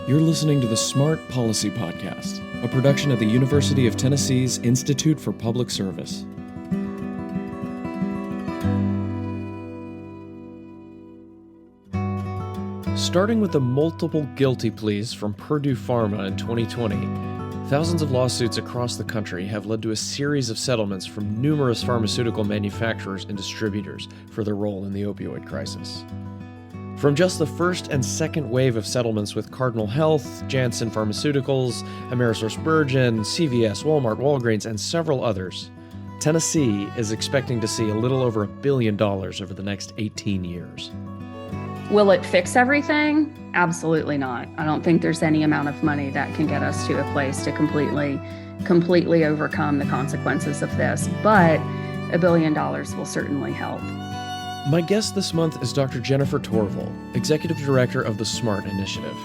You're listening to the Smart Policy Podcast, a production of the University of Tennessee's Institute for Public Service. Starting with the multiple guilty pleas from Purdue Pharma in 2020, thousands of lawsuits across the country have led to a series of settlements from numerous pharmaceutical manufacturers and distributors for their role in the opioid crisis. From just the first and second wave of settlements with Cardinal Health, Janssen Pharmaceuticals, AmerisourceBergen, CVS, Walmart, Walgreens, and several others, Tennessee is expecting to see a little over $1 billion over the next 18 years. Will it fix everything? Absolutely not. I don't think there's any amount of money that can get us to a place to completely overcome the consequences of this, but $1 billion will certainly help. My guest this month is Dr. Jennifer Tourville, Executive Director of the SMART Initiative.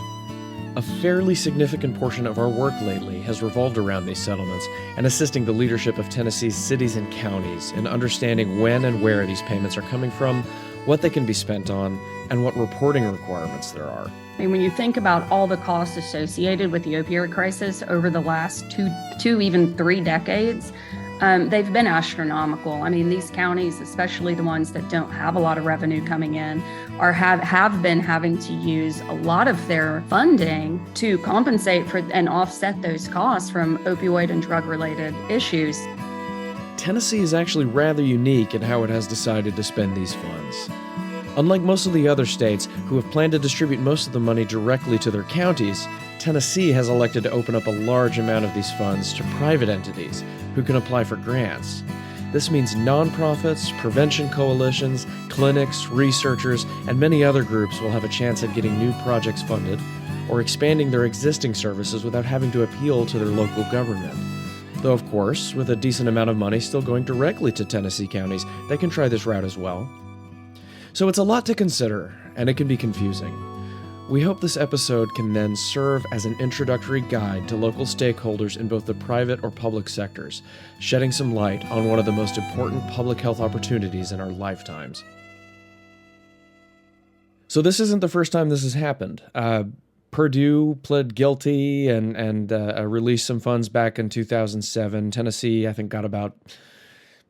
A fairly significant portion of our work lately has revolved around these settlements and assisting the leadership of Tennessee's cities and counties in understanding when and where these payments are coming from, what they can be spent on, and what reporting requirements there are. And when you think about all the costs associated with the opioid crisis over the last two, even 3 decades, they've been astronomical. I mean, these counties, especially the ones that don't have a lot of revenue coming in, have been having to use a lot of their funding to compensate for and offset those costs from opioid and drug-related issues. Tennessee is actually rather unique in how it has decided to spend these funds. Unlike most of the other states who have planned to distribute most of the money directly to their counties, Tennessee has elected to open up a large amount of these funds to private entities who can apply for grants. This means nonprofits, prevention coalitions, clinics, researchers, and many other groups will have a chance at getting new projects funded or expanding their existing services without having to appeal to their local government. Though, of course, with a decent amount of money still going directly to Tennessee counties, they can try this route as well. So it's a lot to consider, and it can be confusing. We hope this episode can then serve as an introductory guide to local stakeholders in both the private or public sectors, shedding some light on one of the most important public health opportunities in our lifetimes. So this isn't the first time this has happened. Purdue pled guilty and released some funds back in 2007. Tennessee, I think, got about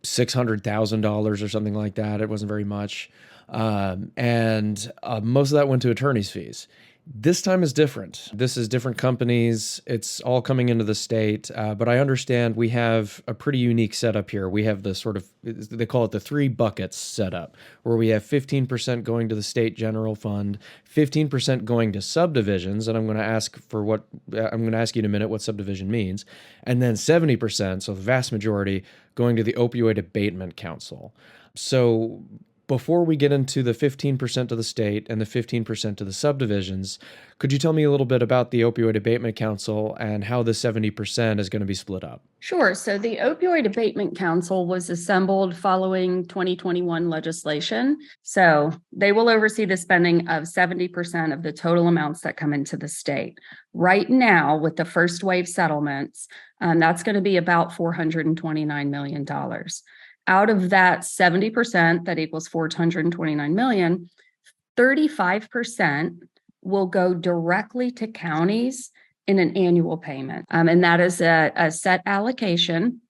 $600,000 or something like that. It wasn't very much. And most of that went to attorney's fees. This time is different. This is different companies. It's all coming into the state. But I understand we have a pretty unique setup here. We have the sort of, they call it the 3 buckets setup, where we have 15% going to the state general fund, 15% going to subdivisions. And I'm going to ask you in a minute what subdivision means. And then 70%, so the vast majority, going to the Opioid Abatement Council. So before we get into the 15% to the state and the 15% to the subdivisions, could you tell me a little bit about the Opioid Abatement Council and how the 70% is going to be split up? Sure. So the Opioid Abatement Council was assembled following 2021 legislation. So they will oversee the spending of 70% of the total amounts that come into the state. Right now, with the first wave settlements, that's going to be about $429 million. Out of that 70%, that equals $429 million, 35% will go directly to counties in an annual payment. And that is a set allocation.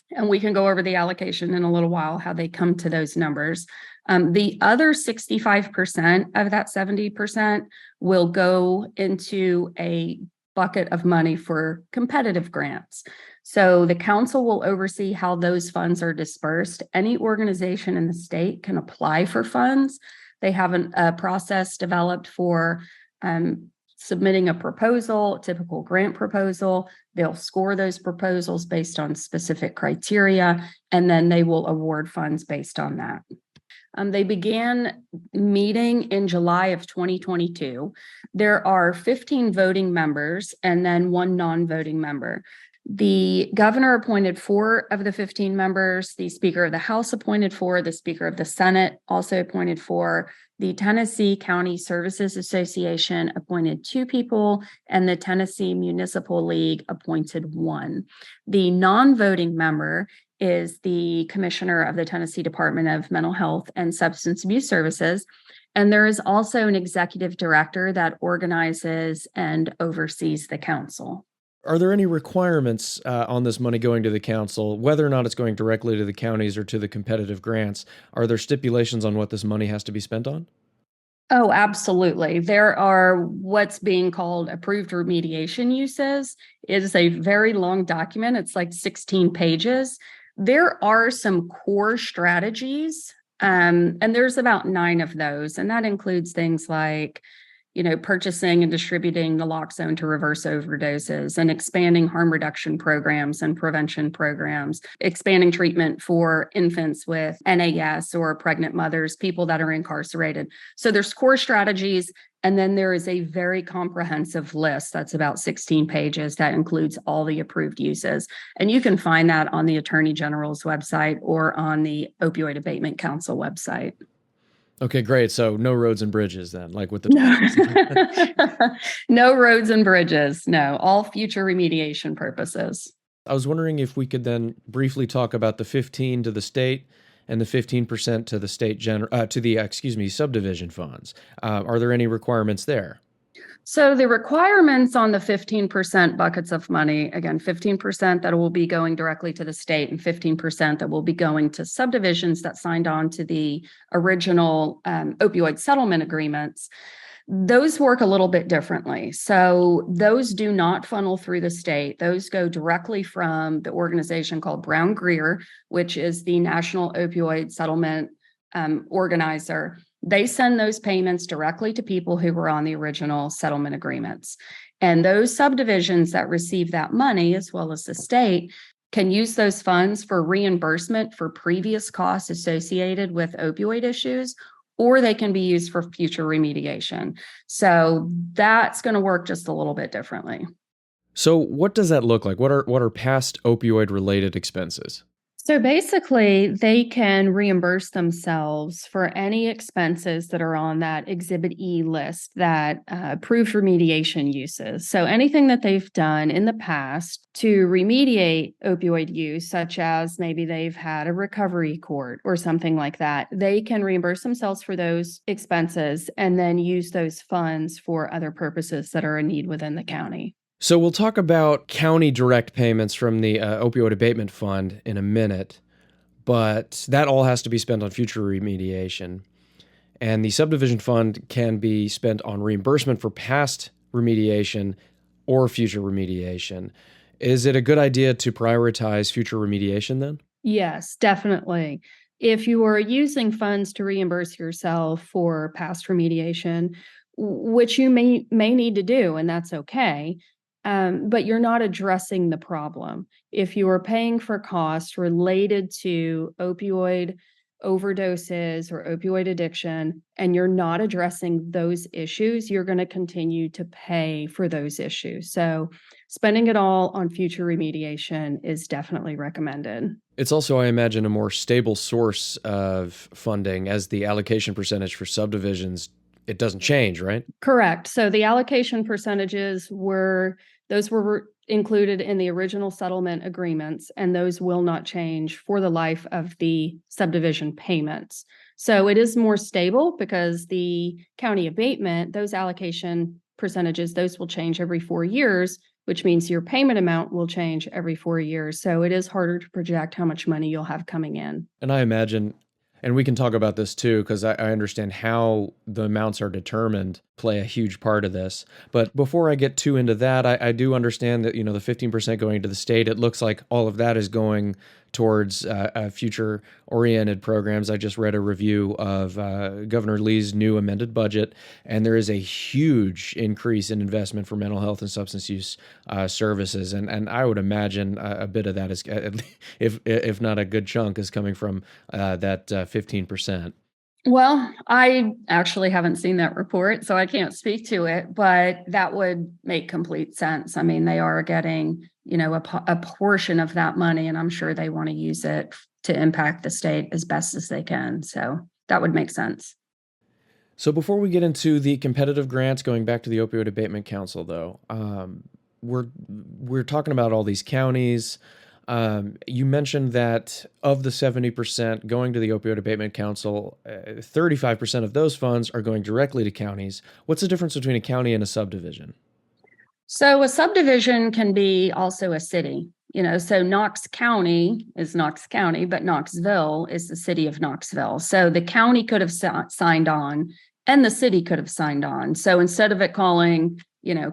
And we can go over the allocation in a little while, how they come to those numbers. The other 65% of that 70% will go into a bucket of money for competitive grants. So the council will oversee how those funds are dispersed. Any organization in the state can apply for funds. They have a process developed for submitting a proposal, typical grant proposal. They'll score those proposals based on specific criteria, and then they will award funds based on that. They began meeting in July of 2022. There are 15 voting members and then 1 non-voting member. The governor appointed 4 of the 15 members. The Speaker of the House appointed 4. The Speaker of the Senate also appointed 4. The Tennessee County Services Association appointed 2 people, and the Tennessee Municipal League appointed 1. The non-voting member is the commissioner of the Tennessee Department of Mental Health and Substance Abuse Services. And there is also an executive director that organizes and oversees the council. Are there any requirements on this money going to the council, whether or not it's going directly to the counties or to the competitive grants? Are there stipulations on what this money has to be spent on? Oh, absolutely. There are what's being called approved remediation uses. It is a very long document. It's like 16 pages. There are some core strategies, and there's about 9 of those. And that includes things like, purchasing and distributing naloxone to reverse overdoses and expanding harm reduction programs and prevention programs, expanding treatment for infants with NAS or pregnant mothers, people that are incarcerated. So there's core strategies. And then there is a very comprehensive list that's about 16 pages that includes all the approved uses. And you can find that on the Attorney General's website or on the Opioid Abatement Council website. Okay, great. So no roads and bridges then, like with the No roads and bridges. No, all future remediation purposes. I was wondering if we could then briefly talk about the 15 to the state and the 15% to the state subdivision funds. Are there any requirements there? So the requirements on the 15% buckets of money, again, 15% that will be going directly to the state and 15% that will be going to subdivisions that signed on to the original opioid settlement agreements, those work a little bit differently. So those do not funnel through the state. Those go directly from the organization called Brown Greer, which is the National Opioid Settlement organizer. They send those payments directly to people who were on the original settlement agreements. And those subdivisions that receive that money, as well as the state, can use those funds for reimbursement for previous costs associated with opioid issues, or they can be used for future remediation. So that's going to work just a little bit differently. So what does that look like? What are past opioid-related expenses? So basically, they can reimburse themselves for any expenses that are on that Exhibit E list that approved remediation uses. So anything that they've done in the past to remediate opioid use, such as maybe they've had a recovery court or something like that, they can reimburse themselves for those expenses and then use those funds for other purposes that are in need within the county. So we'll talk about county direct payments from the Opioid Abatement Fund in a minute, but that all has to be spent on future remediation. And the subdivision fund can be spent on reimbursement for past remediation or future remediation. Is it a good idea to prioritize future remediation then? Yes, definitely. If you are using funds to reimburse yourself for past remediation, which you may need to do, and that's okay, but you're not addressing the problem. If you are paying for costs related to opioid overdoses or opioid addiction, and you're not addressing those issues, you're going to continue to pay for those issues. So spending it all on future remediation is definitely recommended. It's also, I imagine, a more stable source of funding as the allocation percentage for subdivisions, it doesn't change, right? Correct. So the allocation percentages were included in the original settlement agreements, and those will not change for the life of the subdivision payments. So it is more stable because the county abatement, those allocation percentages, those will change every 4 years, which means your payment amount will change every 4 years. So it is harder to project how much money you'll have coming in. And I imagine, and we can talk about this too, because I understand how the amounts are determined play a huge part of this. But before I get too into that, I do understand that, the 15% going to the state, it looks like all of that is going towards future oriented programs. I just read a review of Governor Lee's new amended budget, and there is a huge increase in investment for mental health and substance use services. And I would imagine a bit of that is, if not a good chunk, is coming from that 15%. Well, I actually haven't seen that report, so I can't speak to it, but that would make complete sense. I mean, they are getting, a portion of that money, and I'm sure they want to use it to impact the state as best as they can. So that would make sense. So before we get into the competitive grants, going back to the Opioid Abatement Council, though, we're talking about all these counties. You mentioned that of the 70% going to the Opioid Abatement Council, 35% of those funds are going directly to counties. What's the difference between a county and a subdivision? So a subdivision can be also a city. So Knox County is Knox County, but Knoxville is the city of Knoxville. So the county could have signed on and the city could have signed on. So instead of it calling,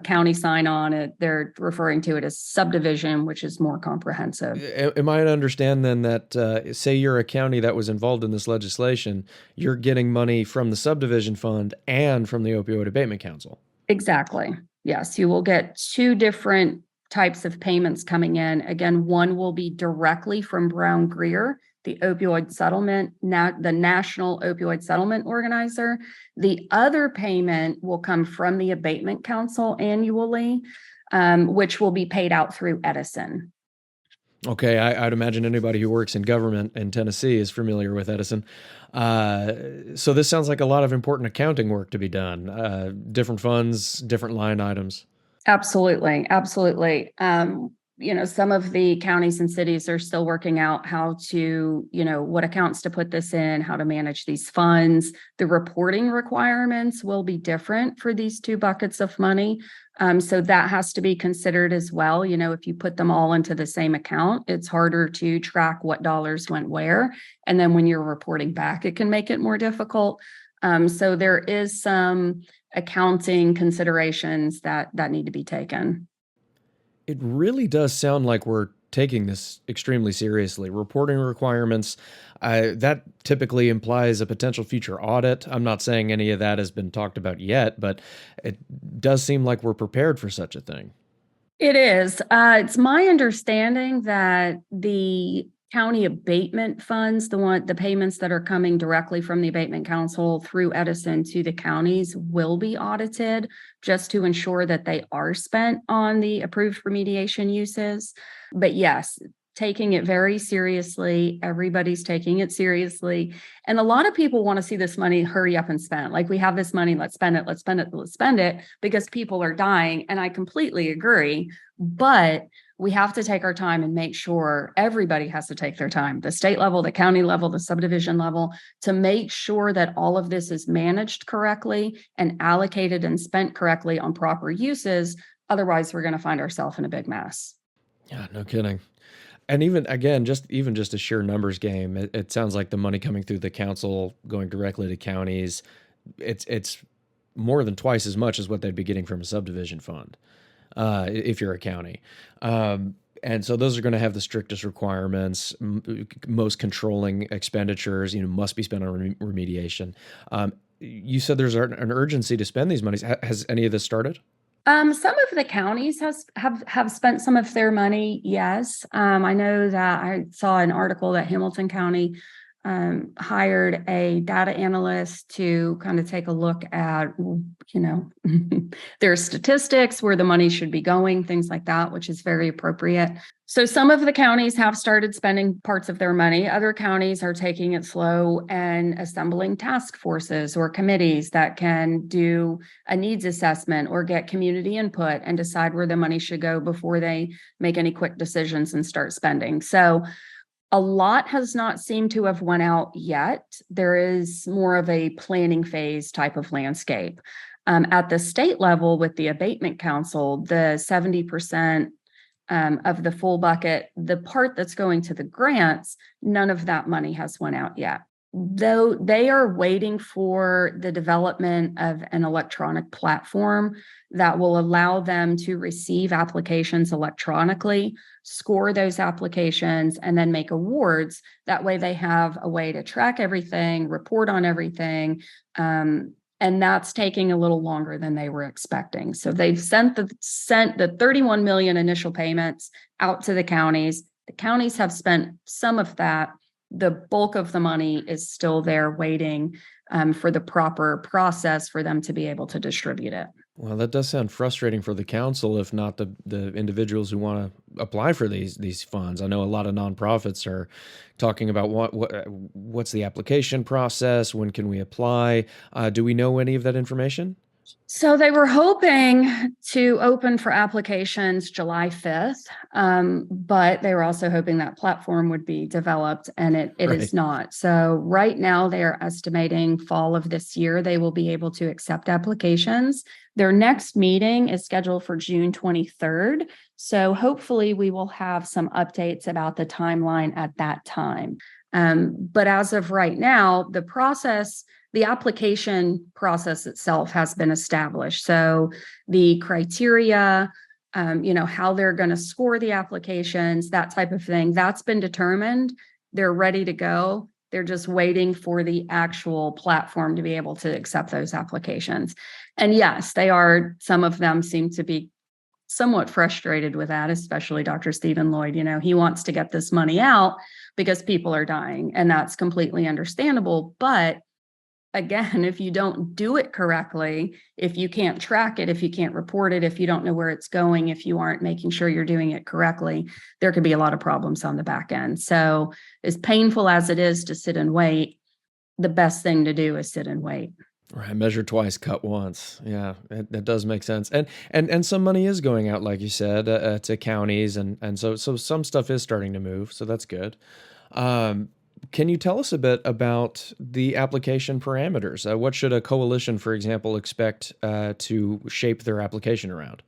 county sign on, they're referring to it as subdivision, which is more comprehensive. Am I to understand then that, say you're a county that was involved in this legislation, you're getting money from the subdivision fund and from the Opioid Abatement Council? Exactly. Yes, you will get two different types of payments coming in. Again, one will be directly from Brown Greer, the opioid settlement, the National Opioid Settlement Organizer. The other payment will come from the Abatement Council annually, which will be paid out through Edison. Okay, I'd imagine anybody who works in government in Tennessee is familiar with Edison. So this sounds like a lot of important accounting work to be done. Different funds, different line items. Absolutely. Absolutely. Some of the counties and cities are still working out how to, what accounts to put this in, how to manage these funds. The reporting requirements will be different for these two buckets of money. So that has to be considered as well. If you put them all into the same account, it's harder to track what dollars went where. And then when you're reporting back, it can make it more difficult. So there is some accounting considerations that need to be taken. It really does sound like we're taking this extremely seriously. Reporting requirements, that typically implies a potential future audit. I'm not saying any of that has been talked about yet, but it does seem like we're prepared for such a thing. It is. It's my understanding that the county abatement funds, the payments that are coming directly from the Abatement Council through Edison to the counties will be audited just to ensure that they are spent on the approved remediation uses. But yes, taking it very seriously. Everybody's taking it seriously. And a lot of people want to see this money hurry up and spend. Like, we have this money, let's spend it, let's spend it, let's spend it, because people are dying. And I completely agree. But we have to take our time and make sure everybody has to take their time, the state level, the county level, the subdivision level, to make sure that all of this is managed correctly and allocated and spent correctly on proper uses. Otherwise, we're going to find ourselves in a big mess. Yeah, no kidding. And even again, just a sheer numbers game, it sounds like the money coming through the council going directly to counties, it's more than twice as much as what they'd be getting from a subdivision fund, if you're a county. And so those are going to have the strictest requirements, most controlling expenditures, must be spent on remediation. You said there's an urgency to spend these monies. Has any of this started? Some of the counties have spent some of their money. Yes. I know that I saw an article that Hamilton County hired a data analyst to kind of take a look at, their statistics, where the money should be going, things like that, which is very appropriate. So some of the counties have started spending parts of their money. Other counties are taking it slow and assembling task forces or committees that can do a needs assessment or get community input and decide where the money should go before they make any quick decisions and start spending. So a lot has not seemed to have went out yet. There is more of a planning phase type of landscape. At the state level with the Abatement Council, the 70% of the full bucket, the part that's going to the grants, none of that money has went out yet. Though they are waiting for the development of an electronic platform that will allow them to receive applications electronically, score those applications, and then make awards. That way they have a way to track everything, report on everything. And that's taking a little longer than they were expecting. So they've sent the 31 million initial payments out to the counties. The counties have spent some of that. The bulk of the money is still there waiting for the proper process for them to be able to distribute it. Well, that does sound frustrating for the council, if not the individuals who want to apply for these funds. I know a lot of nonprofits are talking about what's the application process, when can we apply? Do we know any of that information? So they were hoping to open for applications July 5th, but they were also hoping that platform would be developed, and it Right. is not. So right now they are estimating fall of this year they will be able to accept applications. Their next meeting is scheduled for June 23rd. So hopefully we will have some updates about the timeline at that time. But as of right now, the application process itself has been established. So the criteria, how they're going to score the applications, that type of thing, that's been determined. They're ready to go. They're just waiting for the actual platform to be able to accept those applications. And yes, some of them seem to be somewhat frustrated with that, especially Dr. Stephen Lloyd. He wants to get this money out because people are dying, and that's completely understandable. But again, if you don't do it correctly, if you can't track it, if you can't report it, if you don't know where it's going, if you aren't making sure you're doing it correctly, there could be a lot of problems on the back end. So as painful as it is to sit and wait, the best thing to do is sit and wait. Right, measure twice, cut once. Yeah, that does make sense. And some money is going out, like you said, to counties, and so some stuff is starting to move. So that's good. Um, can you tell us a bit about the application parameters? What should a coalition, for example, expect to shape their application around?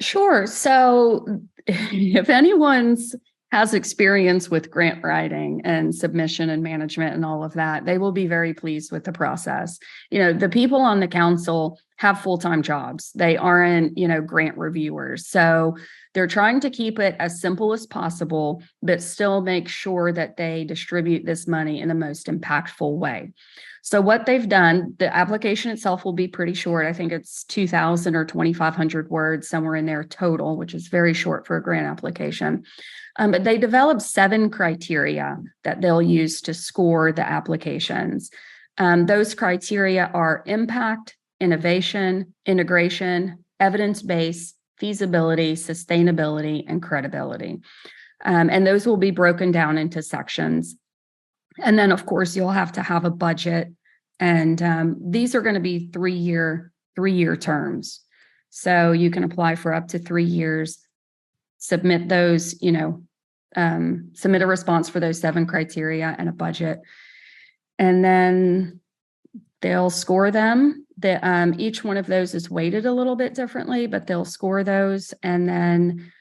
Sure. So if anyone's has experience with grant writing and submission and management and all of that, they will be very pleased with the process. The people on the council have full-time jobs. They aren't, grant reviewers. So they're trying to keep it as simple as possible, but still make sure that they distribute this money in the most impactful way. So what they've done, the application itself will be pretty short. I think it's 2,000 or 2,500 words, somewhere in there total, which is very short for a grant application. But they developed 7 criteria that they'll use to score the applications. Those criteria are impact, innovation, integration, evidence-based, feasibility, sustainability, and credibility. And those will be broken down into sections. And then, of course, you'll have to have a budget. And these are going to be three-year terms. So you can apply for up to 3 years, submit those, submit a response for those 7 criteria and a budget. And then they'll score them. Each one of those is weighted a little bit differently, but they'll score those. And then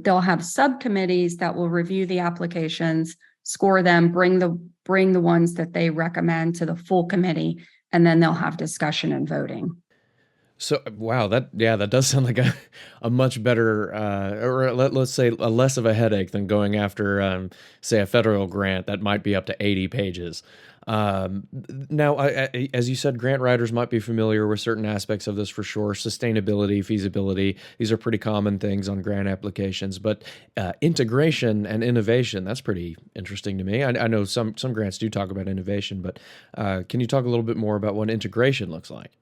they'll have subcommittees that will review the applications, score them, bring the ones that they recommend to the full committee, and then they'll have discussion and voting. So, wow, that does sound like a much better, or let's say a less of a headache than going after, say, a federal grant that might be up to 80 pages. Now, as you said, grant writers might be familiar with certain aspects of this for sure. Sustainability, feasibility, these are pretty common things on grant applications. But integration and innovation, that's pretty interesting to me. I know some grants do talk about innovation, but can you talk a little bit more about what integration looks like?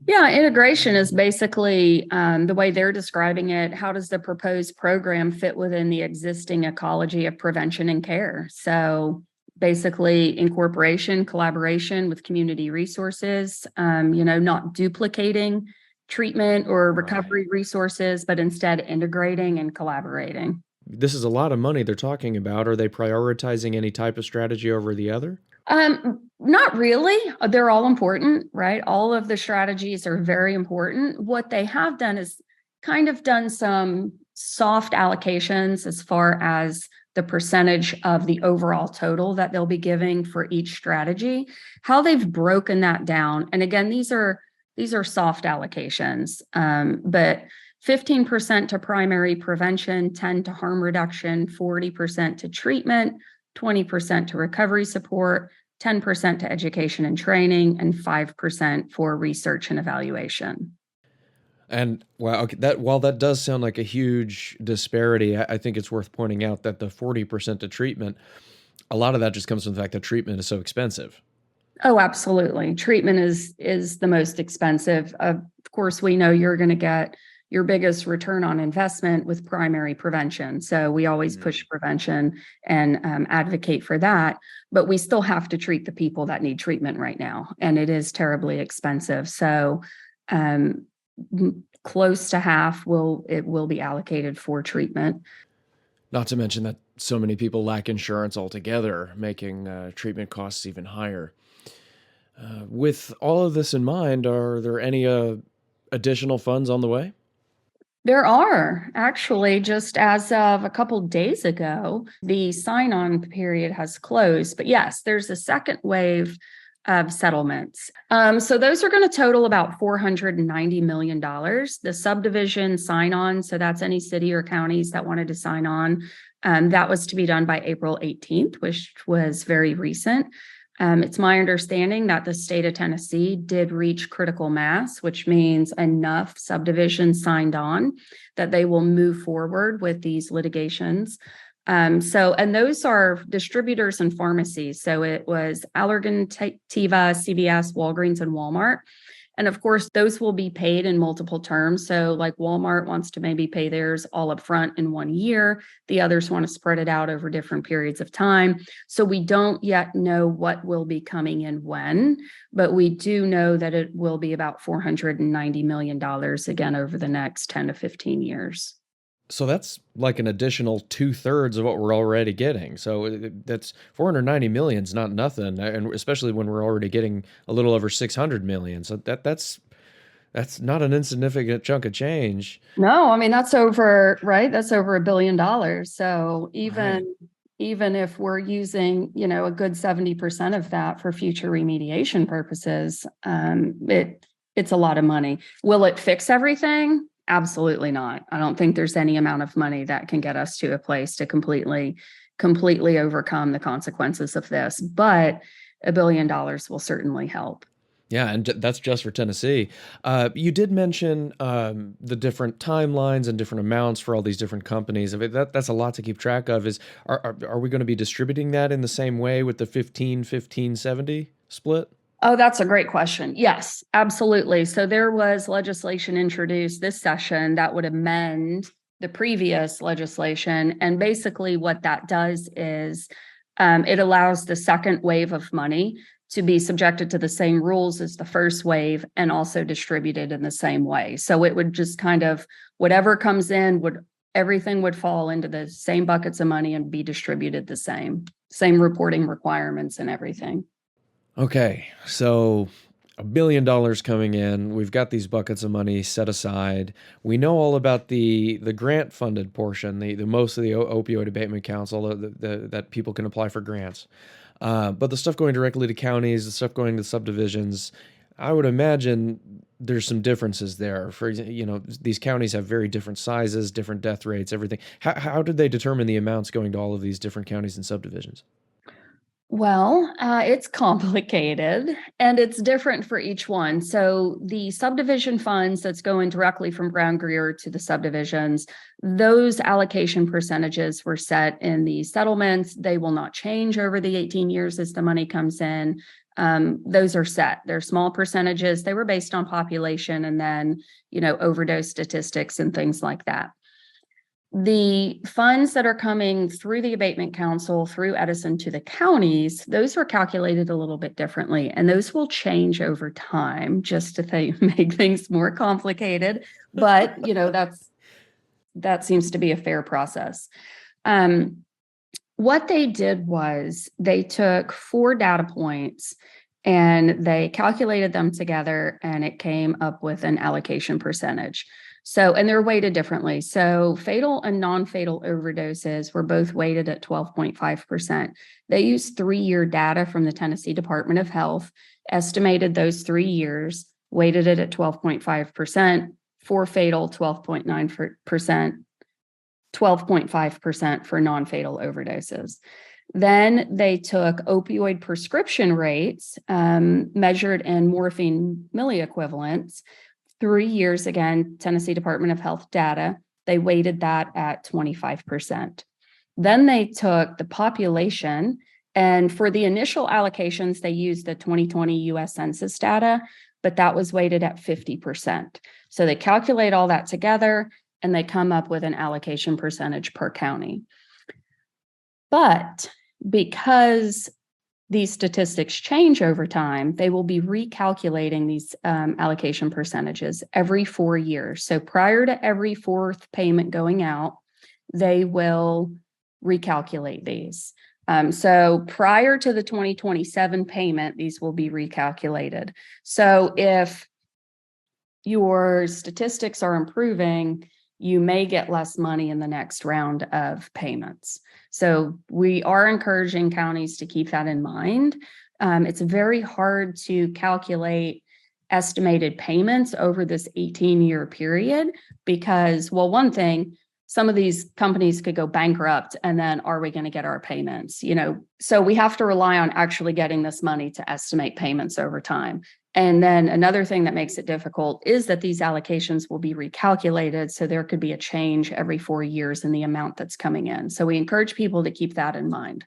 Yeah, integration is basically the way they're describing it. How does the proposed program fit within the existing ecology of prevention and care? So basically incorporation, collaboration with community resources, not duplicating treatment or recovery resources, but instead integrating and collaborating. This is a lot of money they're talking about. Are they prioritizing any type of strategy over the other? Not really. They're all important, right? All of the strategies are very important. What they have done is kind of done some soft allocations as far as the percentage of the overall total that they'll be giving for each strategy. How they've broken that down, and again, these are soft allocations, but 15% to primary prevention, 10% to harm reduction, 40% to treatment, 20% to recovery support, 10% to education and training, and 5% for research and evaluation. And wow, okay, while that does sound like a huge disparity, I think it's worth pointing out that the 40% to treatment, a lot of that just comes from the fact that treatment is so expensive. Oh, absolutely. Treatment is the most expensive. Of course, we know you're going to get your biggest return on investment with primary prevention. So we always push prevention and advocate for that, but we still have to treat the people that need treatment right now. And it is terribly expensive. So Close to half will be allocated for treatment. Not to mention that so many people lack insurance altogether, making treatment costs even higher. With all of this in mind, are there any additional funds on the way? There are actually, just as of a couple days ago, the sign-on period has closed. But yes, there's a second wave of settlements. So those are going to total about $490 million. The subdivision sign-on, so that's any city or counties that wanted to sign on, that was to be done by April 18th, which was very recent. It's my understanding that the state of Tennessee did reach critical mass, which means enough subdivisions signed on that they will move forward with these litigations. And those are distributors and pharmacies. So it was Allergan, Teva, CVS, Walgreens, and Walmart. And of course, those will be paid in multiple terms. So like Walmart wants to maybe pay theirs all up front in 1 year. The others want to spread it out over different periods of time. So we don't yet know what will be coming in when, but we do know that it will be about $490 million again over the next 10 to 15 years. So that's like an additional 2/3 of what we're already getting. So that's 490 million is not nothing, and especially when we're already getting a little over 600 million. So that's not an insignificant chunk of change. No, I mean that's over, right? That's over $1 billion. So Right. even if we're using, a good 70% of that for future remediation purposes, it's a lot of money. Will it fix everything? Absolutely not. I don't think there's any amount of money that can get us to a place to completely overcome the consequences of this, but $1 billion will certainly help. Yeah, and that's just for Tennessee. You did mention the different timelines and different amounts for all these different companies. I mean, that's a lot to keep track of. Are we going to be distributing that in the same way with the 15-15-70 split? Oh, that's a great question. Yes, absolutely. So there was legislation introduced this session that would amend the previous legislation. And basically what that does is it allows the second wave of money to be subjected to the same rules as the first wave and also distributed in the same way. So it would just kind of, whatever comes in, everything would fall into the same buckets of money and be distributed the same reporting requirements and everything. Okay, so $1 billion coming in. We've got these buckets of money set aside. We know all about the grant funded portion, the most of the opioid abatement council that people can apply for grants. But the stuff going directly to counties, the stuff going to subdivisions, I would imagine there's some differences there. For example, these counties have very different sizes, different death rates, everything. How did they determine the amounts going to all of these different counties and subdivisions? Well, it's complicated and it's different for each one. So the subdivision funds that's going directly from Brown Greer to the subdivisions, those allocation percentages were set in the settlements. They will not change over the 18 years as the money comes in. Those are set. They're small percentages. They were based on population and then, overdose statistics and things like that. The funds that are coming through the Abatement Council, through Edison to the counties, those were calculated a little bit differently, and those will change over time just to make things more complicated. But, that seems to be a fair process. What they did was they took 4 data points and they calculated them together, and it came up with an allocation percentage. So, and they're weighted differently. So fatal and non-fatal overdoses were both weighted at 12.5%. They used 3-year data from the Tennessee Department of Health, estimated those 3 years, weighted it at 12.5%, for fatal 12.9%, 12.5% for non-fatal overdoses. Then they took opioid prescription rates measured in morphine milliequivalents. 3 years, again, Tennessee Department of Health data, they weighted that at 25%. Then they took the population, and for the initial allocations, they used the 2020 US Census data, but that was weighted at 50%. So they calculate all that together, and they come up with an allocation percentage per county. But because these statistics change over time, they will be recalculating these allocation percentages every 4 years. So prior to every fourth payment going out, they will recalculate these. So prior to the 2027 payment, these will be recalculated. So if your statistics are improving, you may get less money in the next round of payments. So we are encouraging counties to keep that in mind. It's very hard to calculate estimated payments over this 18-year period because, well, one thing, some of these companies could go bankrupt, and then are we going to get our payments? So we have to rely on actually getting this money to estimate payments over time. And then another thing that makes it difficult is that these allocations will be recalculated. So there could be a change every 4 years in the amount that's coming in. So we encourage people to keep that in mind.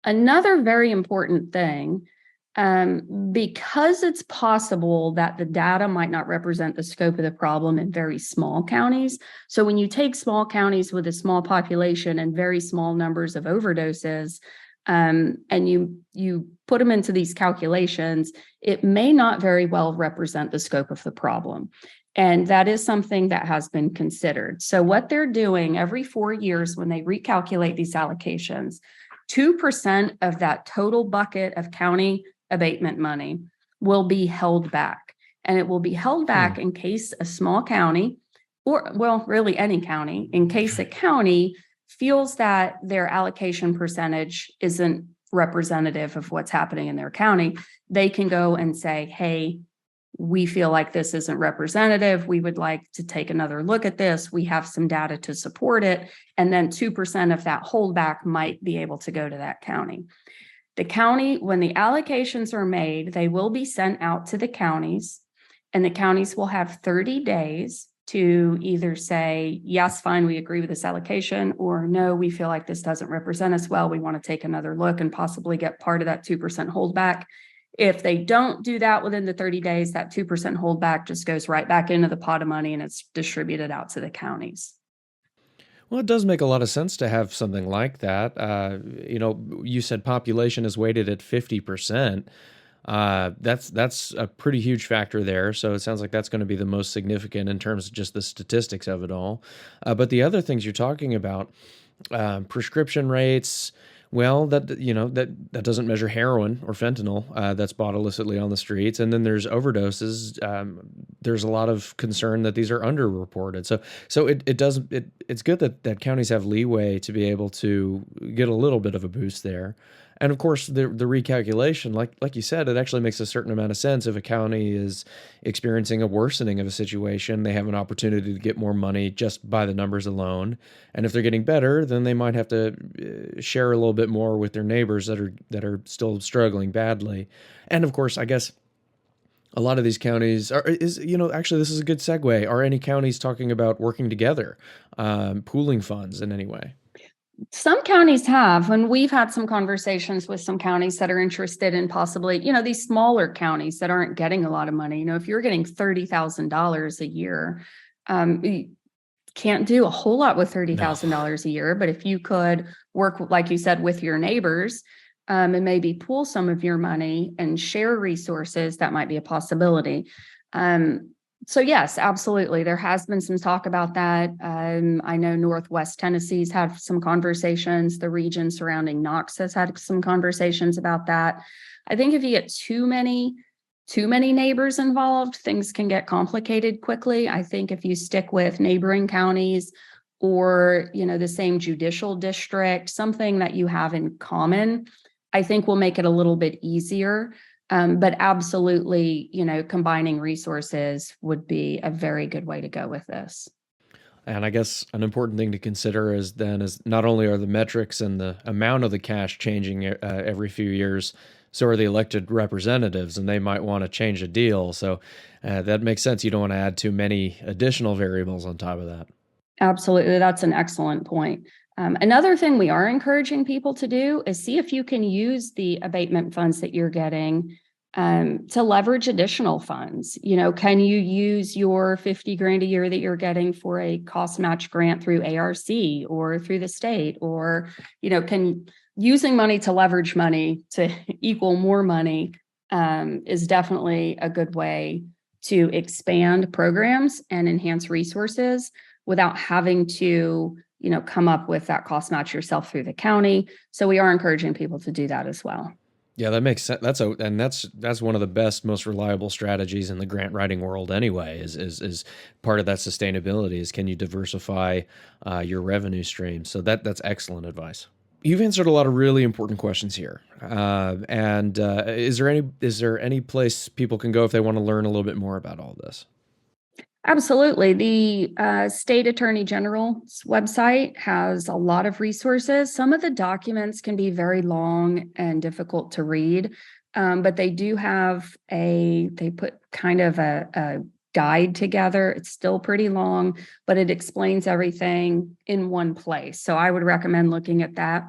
Another very important thing, because it's possible that the data might not represent the scope of the problem in very small counties. So when you take small counties with a small population and very small numbers of overdoses, and you put them into these calculations, it may not very well represent the scope of the problem. And that is something that has been considered. So what they're doing every 4 years when they recalculate these allocations, 2% of that total bucket of county abatement money will be held back. And it will be held back in case a small county, or well, really any county, in case a county feels that their allocation percentage isn't representative of what's happening in their county, they can go and say, hey, we feel like this isn't representative. We would like to take another look at this. We have some data to support it. And then 2% of that holdback might be able to go to that county. The county, when the allocations are made, they will be sent out to the counties, and the counties will have 30 days to either say, yes, fine, we agree with this allocation, or no, we feel like this doesn't represent us well. We want to take another look and possibly get part of that 2% holdback. If they don't do that within the 30 days, that 2% holdback just goes right back into the pot of money and it's distributed out to the counties. Well, it does make a lot of sense to have something like that. You said population is weighted at 50%. That's a pretty huge factor there. So it sounds like that's going to be the most significant in terms of just the statistics of it all. But the other things you're talking about, prescription rates, well, that doesn't measure heroin or fentanyl that's bought illicitly on the streets. And then there's overdoses. There's a lot of concern that these are underreported. So it's good that counties have leeway to be able to get a little bit of a boost there. And of course, the recalculation, like you said, it actually makes a certain amount of sense. If a county is experiencing a worsening of a situation, they have an opportunity to get more money just by the numbers alone. And if they're getting better, then they might have to share a little bit more with their neighbors that are still struggling badly. And of course, I guess a lot of these counties actually, this is a good segue. Are any counties talking about working together, pooling funds in any way? Some counties have, and we've had some conversations with some counties that are interested in possibly, these smaller counties that aren't getting a lot of money. If you're getting $30,000 a year, you can't do a whole lot with $30,000 a year. But if you could work, like you said, with your neighbors and maybe pool some of your money and share resources, that might be a possibility. So yes, absolutely. There has been some talk about that. I know Northwest Tennessee's had some conversations. The region surrounding Knox has had some conversations about that. I think if you get too many neighbors involved, things can get complicated quickly. I think if you stick with neighboring counties or, the same judicial district, something that you have in common, I think will make it a little bit easier. But absolutely, combining resources would be a very good way to go with this. And I guess an important thing to consider is not only are the metrics and the amount of the cash changing every few years, so are the elected representatives, and they might want to change a deal. So that makes sense. You don't want to add too many additional variables on top of that. Absolutely. That's an excellent point. Another thing we are encouraging people to do is see if you can use the abatement funds that you're getting to leverage additional funds. Can you use your $50,000 a year that you're getting for a cost match grant through ARC or through the state? Or, using money to leverage money to equal more money is definitely a good way to expand programs and enhance resources without having to, come up with that cost match yourself through the county. So we are encouraging people to do that as well. Yeah, that makes sense. That's one of the best, most reliable strategies in the grant writing world anyway, is part of that sustainability is, can you diversify your revenue stream? So that's excellent advice. You've answered a lot of really important questions here. And is there any place people can go if they want to learn a little bit more about all this? Absolutely. The State Attorney General's website has a lot of resources. Some of the documents can be very long and difficult to read, but they do have they put kind of a guide together. It's still pretty long, but it explains everything in one place. So I would recommend looking at that.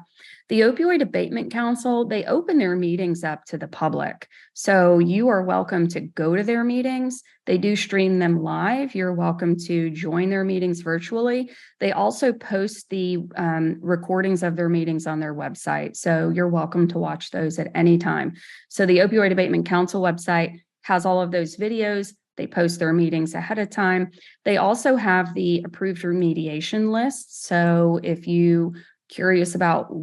The Opioid Abatement Council, they open their meetings up to the public. So you are welcome to go to their meetings. They do stream them live. You're welcome to join their meetings virtually. They also post the recordings of their meetings on their website. So you're welcome to watch those at any time. So the Opioid Abatement Council website has all of those videos. They post their meetings ahead of time. They also have the approved remediation list. So if you curious about,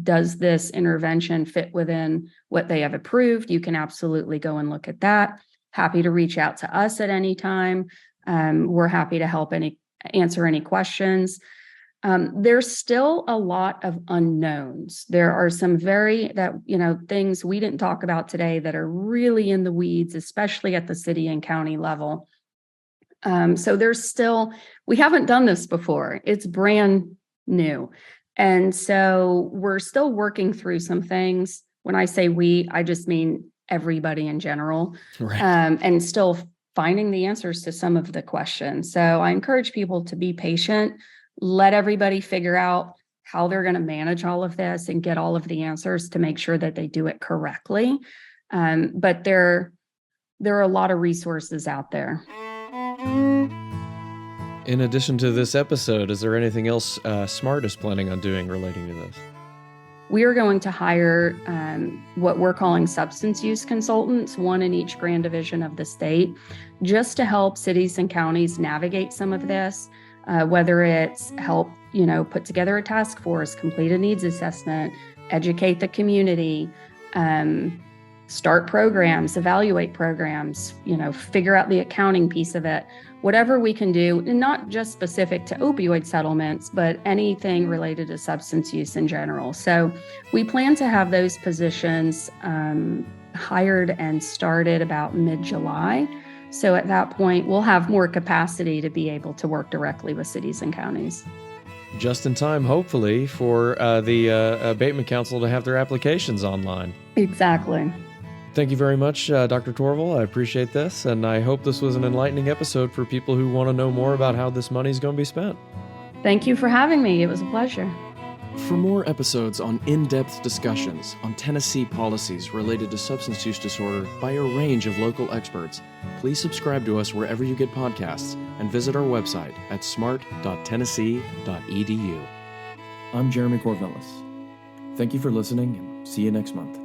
does this intervention fit within what they have approved, you can absolutely go and look at that. Happy to reach out to us at any time. We're happy to help answer any questions. There's still a lot of unknowns. There are some things we didn't talk about today that are really in the weeds, especially at the city and county level. So we haven't done this before. It's brand new. And so we're still working through some things. When I say we, I just mean everybody in general, Right. And still finding the answers to some of the questions. So I encourage people to be patient, let everybody figure out how they're going to manage all of this and get all of the answers to make sure that they do it correctly. But there are a lot of resources out there. In addition to this episode, is there anything else SMART is planning on doing relating to this? We are going to hire what we're calling substance use consultants, one in each grand division of the state, just to help cities and counties navigate some of this, whether it's help, put together a task force, complete a needs assessment, educate the community, start programs, evaluate programs, figure out the accounting piece of it, whatever we can do, and not just specific to opioid settlements, but anything related to substance use in general. So we plan to have those positions hired and started about mid-July. So at that point, we'll have more capacity to be able to work directly with cities and counties. Just in time, hopefully, for the Abatement Council to have their applications online. Exactly. Thank you very much, Dr. Tourville. I appreciate this, and I hope this was an enlightening episode for people who want to know more about how this money is going to be spent. Thank you for having me. It was a pleasure. For more episodes on in-depth discussions on Tennessee policies related to substance use disorder by a range of local experts, please subscribe to us wherever you get podcasts and visit our website at smart.tennessee.edu. I'm Jeremy Corvallis. Thank you for listening, and see you next month.